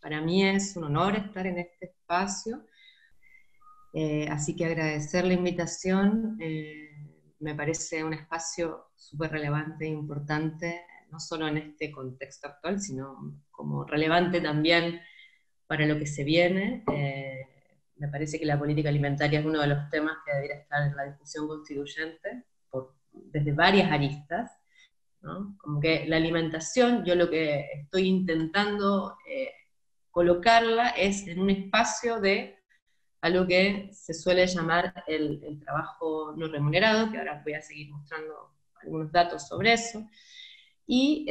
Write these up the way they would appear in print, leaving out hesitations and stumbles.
Para mí es un honor estar en este espacio, así que agradecer la invitación. Me parece un espacio súper relevante e importante, no solo en este contexto actual, sino como relevante también para lo que se viene. Me parece que la política alimentaria es uno de los temas que debería estar en la discusión constituyente desde varias aristas, ¿no? Como que la alimentación, yo lo que estoy intentando colocarla es en un espacio de algo que se suele llamar el trabajo no remunerado, que ahora voy a seguir mostrando algunos datos sobre eso, y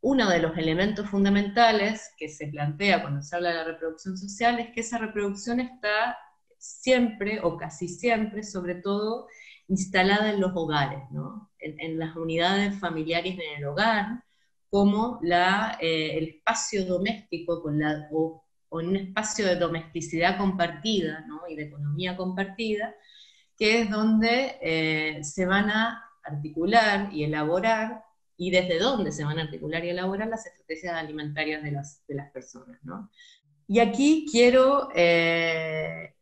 uno de los elementos fundamentales que se plantea cuando se habla de la reproducción social es que esa reproducción está siempre, o casi siempre, sobre todo, instalada en los hogares, ¿no? En las unidades familiares en el hogar, como el espacio doméstico o en un espacio de domesticidad compartida, ¿no? Y de economía compartida, que es donde se van a articular y elaborar, y desde dónde se van a articular y elaborar las estrategias alimentarias de las personas, ¿no? Y aquí quiero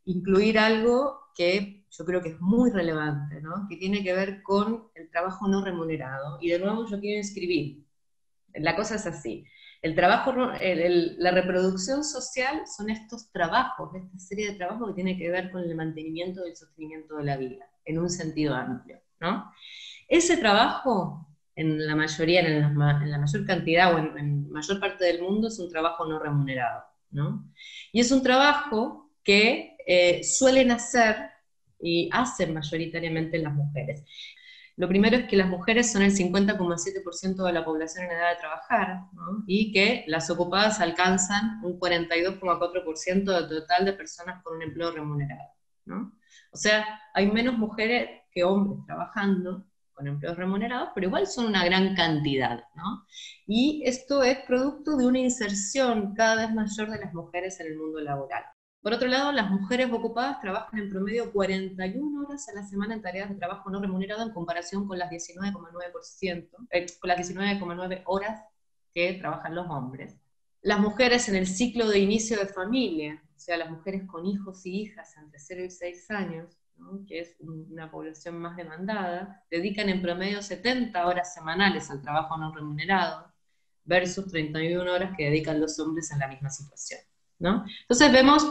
incluir algo que yo creo que es muy relevante, ¿no? Que tiene que ver con el trabajo no remunerado. Y de nuevo yo quiero inscribir. La cosa es así. El trabajo, la reproducción social son estos trabajos, esta serie de trabajos que tiene que ver con el mantenimiento y el sostenimiento de la vida, en un sentido amplio, ¿no? Ese trabajo, en la mayoría, en la mayor cantidad o en mayor parte del mundo, es un trabajo no remunerado, ¿no? Y es un trabajo que suelen hacer y hacen mayoritariamente las mujeres. Lo primero es que las mujeres son el 50,7% de la población en edad de trabajar, ¿no? Y que las ocupadas alcanzan un 42,4% del total de personas con un empleo remunerado, ¿no? O sea, hay menos mujeres que hombres trabajando con empleos remunerados, pero igual son una gran cantidad, ¿no? Y esto es producto de una inserción cada vez mayor de las mujeres en el mundo laboral. Por otro lado, las mujeres ocupadas trabajan en promedio 41 horas a la semana en tareas de trabajo no remunerado en comparación con las 19,9 horas que trabajan los hombres. Las mujeres en el ciclo de inicio de familia, o sea, las mujeres con hijos y hijas entre 0 y 6 años, ¿no? Que es una población más demandada, dedican en promedio 70 horas semanales al trabajo no remunerado, versus 31 horas que dedican los hombres en la misma situación, ¿no? Entonces vemos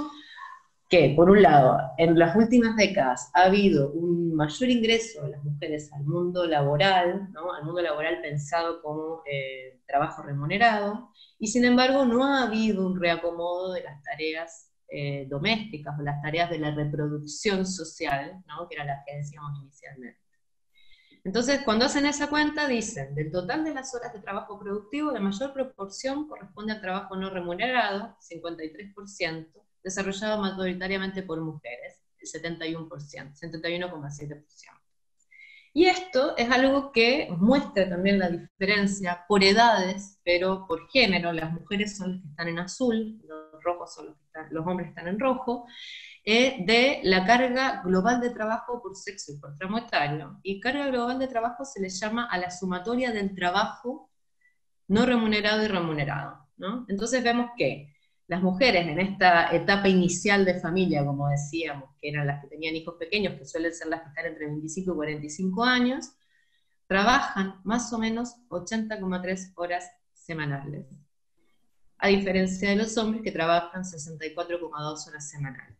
que, por un lado, en las últimas décadas ha habido un mayor ingreso de las mujeres al mundo laboral, ¿no? Al mundo laboral pensado como trabajo remunerado, y sin embargo no ha habido un reacomodo de las tareas domésticas o las tareas de la reproducción social, ¿no? Que eran las que decíamos inicialmente. Entonces, cuando hacen esa cuenta, dicen, del total de las horas de trabajo productivo, la mayor proporción corresponde al trabajo no remunerado, 53%, desarrollado mayoritariamente por mujeres, el 71%, 71,7%. Y esto es algo que muestra también la diferencia por edades, pero por género. Las mujeres son las que están en azul, los rojos son los hombres están en rojo, de la carga global de trabajo por sexo y por tramo etario. Y carga global de trabajo se le llama a la sumatoria del trabajo no remunerado y remunerado, ¿no? Entonces vemos que las mujeres en esta etapa inicial de familia, como decíamos, que eran las que tenían hijos pequeños, que suelen ser las que están entre 25 y 45 años, trabajan más o menos 80,3 horas semanales, a diferencia de los hombres que trabajan 64,2 horas semanales.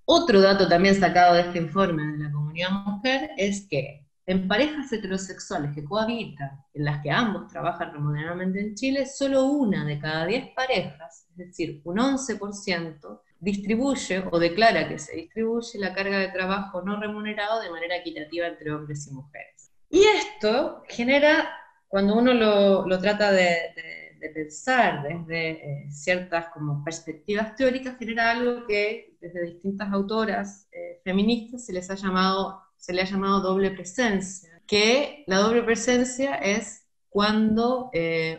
Otro dato también sacado de este informe de la comunidad mujer es que en parejas heterosexuales que cohabitan, en las que ambos trabajan remuneradamente en Chile, solo una de cada 10 parejas, es decir, un 11%, distribuye o declara que se distribuye la carga de trabajo no remunerado de manera equitativa entre hombres y mujeres. Y esto genera, cuando uno lo trata de pensar desde ciertas como perspectivas teóricas, genera algo que desde distintas autoras feministas se le ha llamado doble presencia, que la doble presencia es cuando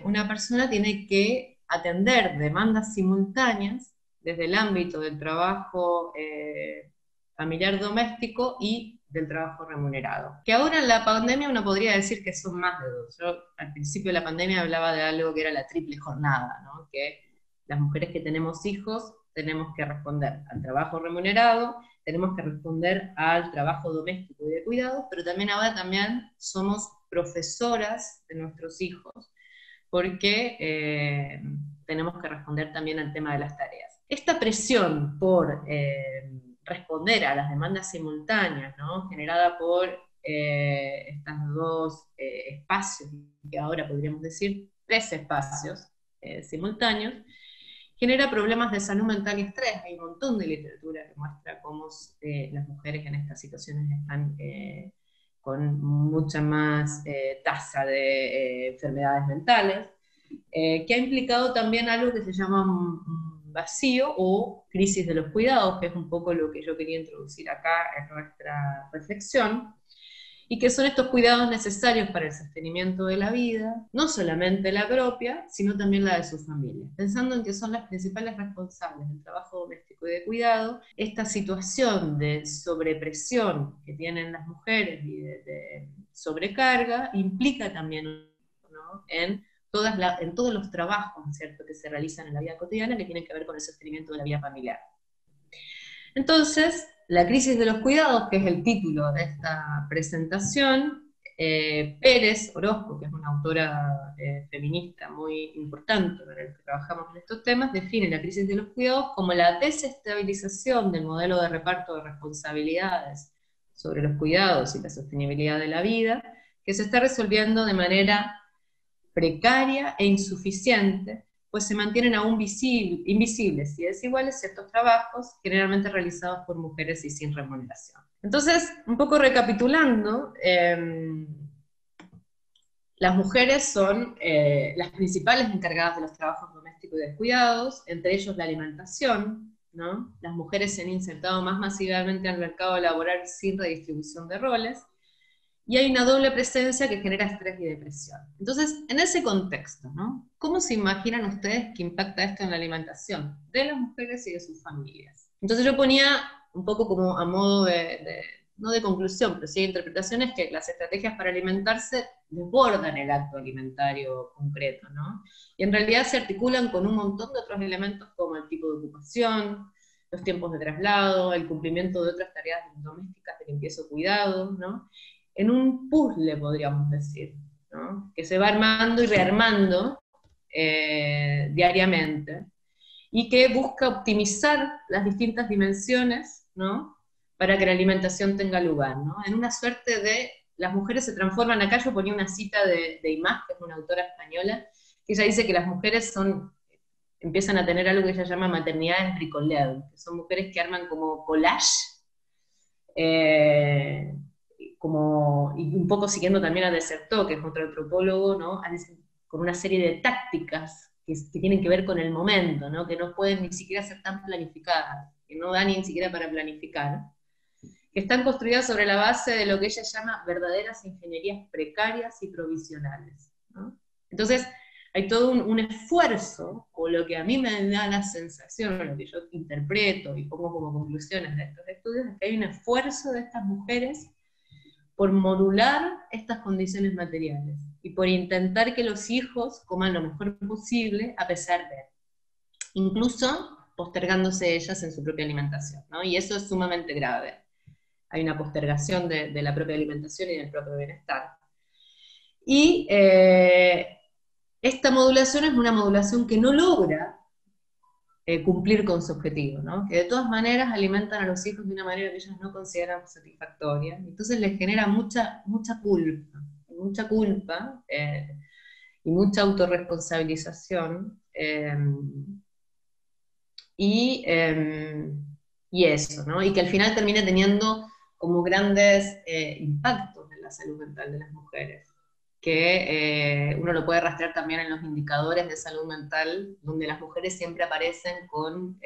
una persona tiene que atender demandas simultáneas desde el ámbito del trabajo familiar doméstico y del trabajo remunerado. Que ahora en la pandemia uno podría decir que son más de 2. Yo al principio de la pandemia hablaba de algo que era la triple jornada, ¿no? Que las mujeres que tenemos hijos tenemos que responder al trabajo remunerado, tenemos que responder al trabajo doméstico y de cuidado, pero también ahora somos profesoras de nuestros hijos, porque tenemos que responder también al tema de las tareas. Esta presión por responder a las demandas simultáneas, ¿no? Generada por estos dos espacios, que ahora podríamos decir 3 espacios simultáneos, genera problemas de salud mental y estrés. Hay un montón de literatura que muestra cómo las mujeres en estas situaciones están con mucha más tasa de enfermedades mentales, que ha implicado también algo que se llama un vacío o crisis de los cuidados, que es un poco lo que yo quería introducir acá en nuestra reflexión, y que son estos cuidados necesarios para el sostenimiento de la vida, no solamente la propia, sino también la de su familia, pensando en que son las principales responsables del trabajo doméstico y de cuidado. Esta situación de sobrepresión que tienen las mujeres y de sobrecarga implica también, ¿no?, en todos los trabajos, ¿cierto?, que se realizan en la vida cotidiana, que tienen que ver con el sostenimiento de la vida familiar. Entonces, la crisis de los cuidados, que es el título de esta presentación, Pérez Orozco, que es una autora feminista muy importante para los que trabajamos en estos temas, define la crisis de los cuidados como la desestabilización del modelo de reparto de responsabilidades sobre los cuidados y la sostenibilidad de la vida, que se está resolviendo de manera precaria e insuficiente, pues se mantienen aún invisibles y desiguales ciertos trabajos, generalmente realizados por mujeres y sin remuneración. Entonces, un poco recapitulando, las mujeres son las principales encargadas de los trabajos domésticos y de cuidados, entre ellos la alimentación, ¿no? Las mujeres se han insertado más masivamente al mercado laboral sin redistribución de roles, y hay una doble presencia que genera estrés y depresión. Entonces, en ese contexto, ¿no?, ¿cómo se imaginan ustedes que impacta esto en la alimentación de las mujeres y de sus familias? Entonces yo ponía un poco como a modo no de conclusión, pero sí de interpretaciones, que las estrategias para alimentarse desbordan el acto alimentario concreto, ¿no? Y en realidad se articulan con un montón de otros elementos como el tipo de ocupación, los tiempos de traslado, el cumplimiento de otras tareas domésticas de limpieza o cuidado, ¿no?, en un puzzle, podríamos decir, ¿no?, que se va armando y rearmando diariamente, y que busca optimizar las distintas dimensiones, ¿no?, para que la alimentación tenga lugar, ¿no?, en una suerte de, las mujeres se transforman, acá yo ponía una cita de Imaz, que es una autora española, que ella dice que las mujeres empiezan a tener algo que ella llama maternidades bricolage, que son mujeres que arman como collage, y un poco siguiendo también a Desertó, que es otro antropólogo, ¿no?, con una serie de tácticas que tienen que ver con el momento, ¿no?, que no pueden ni siquiera ser tan planificadas, que no dan ni siquiera para planificar, que están construidas sobre la base de lo que ella llama verdaderas ingenierías precarias y provisionales, ¿no? Entonces, hay todo un esfuerzo, o lo que a mí me da la sensación, o lo que yo interpreto y pongo como conclusiones de estos estudios, es que hay un esfuerzo de estas mujeres por modular estas condiciones materiales, y por intentar que los hijos coman lo mejor posible, a pesar de, incluso postergándose ellas en su propia alimentación, ¿no? Y eso es sumamente grave. Hay una postergación de la propia alimentación y del propio bienestar. Y esta modulación es una modulación que no logra cumplir con su objetivo, ¿no?, que de todas maneras alimentan a los hijos de una manera que ellos no consideran satisfactoria, entonces les genera mucha culpa y mucha autorresponsabilización, y eso, ¿no?, y que al final termina teniendo como grandes impactos en la salud mental de las mujeres, que uno lo puede rastrear también en los indicadores de salud mental, donde las mujeres siempre aparecen con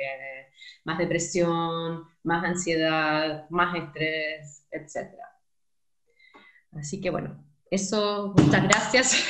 más depresión, más ansiedad, más estrés, etc. Así que bueno, eso, muchas gracias.